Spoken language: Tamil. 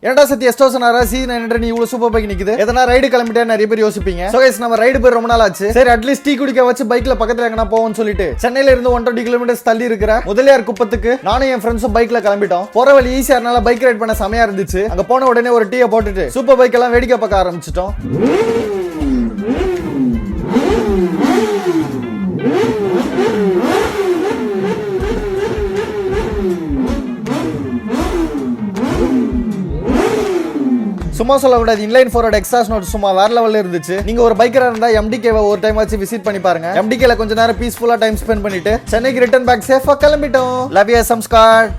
என்னடா சத்தி எஸ்டோசனாரா C900 நீ இவ்வளவு சூப்பர் பைக் நிக்குது எதனா ரைடு கிளம்பிட்டே நிறைய பேர் யோசிப்பீங்க. சோ गाइस நம்ம ரைடு போய் ரொம்ப நாள் ஆச்சு. சரி அட்லீஸ்ட் டீ குடிக்க வச்சு பைக்ல பக்கத்துல எங்கனா போவோம்னு சொல்லிட்டு சென்னையில இருந்து 120 கிலோமீட்டர்ஸ் தள்ளி இருக்கிற முதலியார் குப்பத்துக்கு நானும் என் ஃப்ரெண்ட்ஸும் பைக்ல கிளம்பிட்டோம். போற வழி ஈஸியா இருந்தனால பைக் ரைட் பண்ண செமையா இருந்துச்சு. அங்க போன உடனே ஒரு டீயை போட்டுட்டு சூப்பர் பைக் எல்லாம் வேடிக்கை பார்க்க ஆரம்பிச்சிட்டோம். சும்மா சொல்லக்கூடாது, இன்லைன் 4 எக்ஸாஸ்ட் நோட் சும்மா வேற லெவல்ல இருந்துச்சு. நீங்க ஒரு பைக்கரா இருந்தா MDK-வை ஒரு டைம் ஆச்சு விசிட் பண்ணி பாருங்க. MDK-ல கொஞ்ச நேரம் பீஸ்ஃபுல்லா டைம் ஸ்பெண்ட் பண்ணிட்டு சென்னைக்கு ரிட்டர்ன் பேக் சேஃபா கிளம்பிட்டோம். Love you Sanskar.